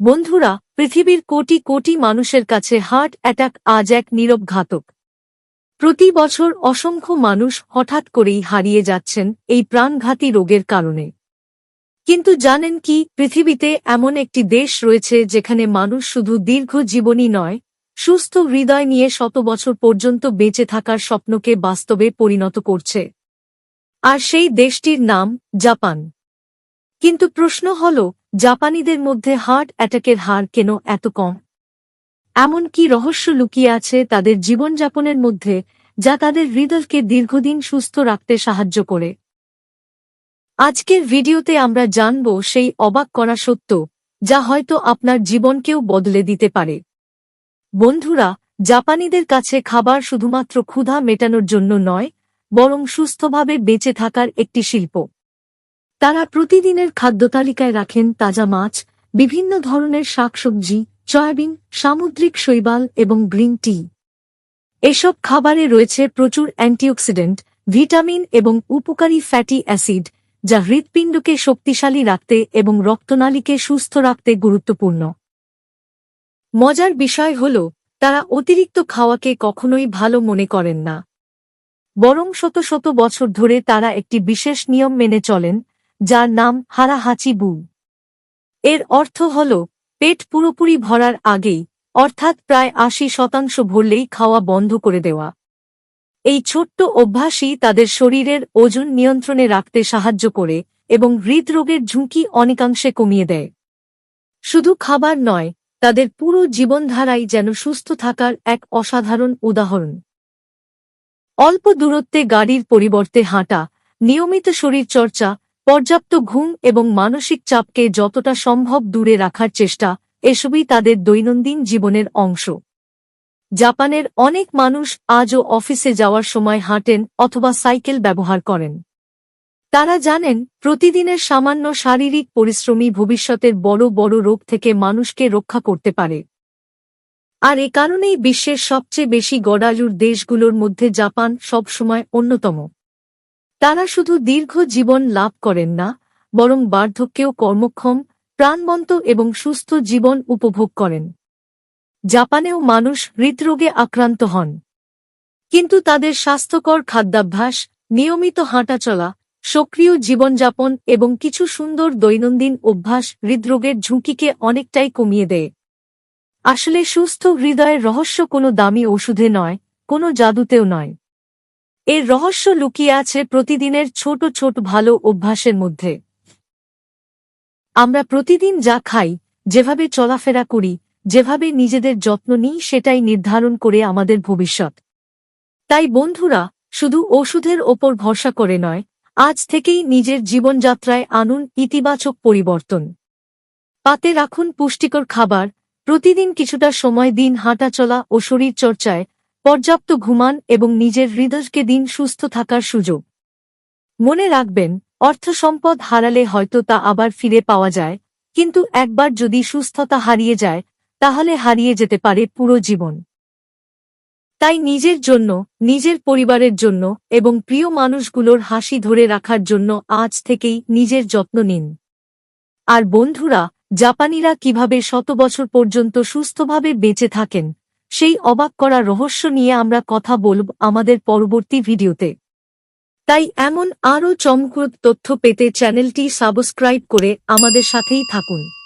বন্ধুরা, পৃথিবীর কোটি কোটি মানুষের কাছে হার্ট অ্যাটাক আজ এক নীরব ঘাতক। প্রতি বছর অসংখ্য মানুষ হঠাৎ করেই হারিয়ে যাচ্ছেন এই প্রাণঘাতী রোগের কারণে। কিন্তু জানেন কি, পৃথিবীতে এমন একটি দেশ রয়েছে যেখানে মানুষ শুধু দীর্ঘ জীবনই নয়, সুস্থ হৃদয় নিয়ে শত বছর পর্যন্ত বেঁচে থাকার স্বপ্নকে বাস্তবে পরিণত করছে। আর সেই দেশটির নাম জাপান। কিন্তু প্রশ্ন হল, জাপানিদের মধ্যে হার্ট অ্যাটাকের হার কেন এত কম? এমন কি রহস্য লুকিয়ে আছে তাদের জীবনযাপনের মধ্যে, যা তাদের হৃদয়কে দীর্ঘদিন সুস্থ রাখতে সাহায্য করে? আজকের ভিডিওতে আমরা জানব সেই অবাক করা সত্য, যা হয়তো আপনার জীবনকেও বদলে দিতে পারে। বন্ধুরা, জাপানিদের কাছে খাবার শুধুমাত্র ক্ষুধা মেটানোর জন্য নয়, বরং সুস্থভাবে বেঁচে থাকার একটি শিল্প। তারা প্রতিদিনের খাদ্যতালিকায় রাখেন তাজা মাছ, বিভিন্ন ধরনের শাকসবজি, সয়াবিন, সামুদ্রিক শৈবাল এবং গ্রিন টি। এসব খাবারে রয়েছে প্রচুর অ্যান্টিঅক্সিডেন্ট, ভিটামিন এবং উপকারী ফ্যাটি অ্যাসিড, যা হৃৎপিণ্ডকে শক্তিশালী রাখতে এবং রক্তনালীকে সুস্থ রাখতে গুরুত্বপূর্ণ। মজার বিষয় হল, তারা অতিরিক্ত খাওয়াকে কখনোই ভালো মনে করেন না। বরং শত শত বছর ধরে তারা একটি বিশেষ নিয়ম মেনে চলেন, যার নাম হারা-হাচি বু। এর অর্থ হল, পেট পুরোপুরি ভরার আগেই, অর্থাৎ প্রায় ৮০% ভরলেই খাওয়া বন্ধ করে দেওয়া। এই ছোট্ট অভ্যাসই তাদের শরীরের ওজন নিয়ন্ত্রণে রাখতে সাহায্য করে এবং হৃদরোগের ঝুঁকি অনেকাংশে কমিয়ে দেয়। শুধু খাবার নয়, তাদের পুরো জীবনধারাই যেন সুস্থ থাকার এক অসাধারণ উদাহরণ। অল্প দূরত্বে গাড়ির পরিবর্তে হাঁটা, নিয়মিত শরীরচর্চা, পর্যাপ্ত ঘুম এবং মানসিক চাপকে যতটা সম্ভব দূরে রাখার চেষ্টা, এসবই তাদের দৈনন্দিন জীবনের অংশ। জাপানের অনেক মানুষ আজও অফিসে যাওয়ার সময় হাঁটেন অথবা সাইকেল ব্যবহার করেন। তারা জানেন, প্রতিদিনের সামান্য শারীরিক পরিশ্রমই ভবিষ্যতের বড় বড় রোগ থেকে মানুষকে রক্ষা করতে পারে। আর এ কারণেই বিশ্বের সবচেয়ে বেশি গড়ালুর দেশগুলোর মধ্যে জাপান সবসময় অন্যতম। তারা শুধু দীর্ঘ জীবন লাভ করেন না, বরং বার্ধক্যেও কর্মক্ষম, প্রাণবন্ত এবং সুস্থ জীবন উপভোগ করেন। জাপানেও মানুষ হৃদরোগে আক্রান্ত হন। কিন্তু তাদের স্বাস্থ্যকর খাদ্যাভ্যাস, নিয়মিত হাঁটাচলা, সক্রিয় জীবনযাপন এবং কিছু সুন্দর দৈনন্দিন অভ্যাস হৃদরোগের ঝুঁকিকে অনেকটাই কমিয়ে দেয়। আসলে সুস্থ হৃদয়ের রহস্য কোনো দামি ওষুধে নয়, কোনো জাদুতেও নয়। এর রহস্য লুকিয়ে আছে প্রতিদিনের ছোট ছোট ভালো অভ্যাসের মধ্যে। আমরা প্রতিদিন যা খাই, যেভাবে চলাফেরা করি, যেভাবে নিজেদের যত্ন নিই, সেটাই নির্ধারণ করে আমাদের ভবিষ্যৎ। তাই বন্ধুরা, শুধু ওষুধের ওপর ভরসা করে নয়, আজ থেকেই নিজের জীবনযাত্রায় আনুন ইতিবাচক পরিবর্তন। পাতে রাখুন পুষ্টিকর খাবার, প্রতিদিন কিছুটা সময় দিন হাঁটাচলা ও শরীরচর্চায়, পর্যাপ্ত ঘুমান এবং নিজের হৃদয়কে দিন সুস্থ থাকার সুযোগ। মনে রাখবেন, অর্থ সম্পদ হারালে হয়তো তা আবার ফিরে পাওয়া যায়, কিন্তু একবার যদি সুস্থতা হারিয়ে যায়, তাহলে হারিয়ে যেতে পারে পুরো জীবন। তাই নিজের জন্য, নিজের পরিবারের জন্য এবং প্রিয় মানুষগুলোর হাসি ধরে রাখার জন্য আজ থেকেই নিজের যত্ন নিন। আর বন্ধুরা, জাপানিরা কিভাবে শত বছর পর্যন্ত সুস্থভাবে বেঁচে থাকেন, সেই অবাক করা রহস্য নিয়ে আমরা কথা বলব আমাদের পরবর্তী ভিডিওতে। তাই এমন আরও চমকপ্রদ তথ্য পেতে চ্যানেলটি সাবস্ক্রাইব করে আমাদের সাথেই থাকুন।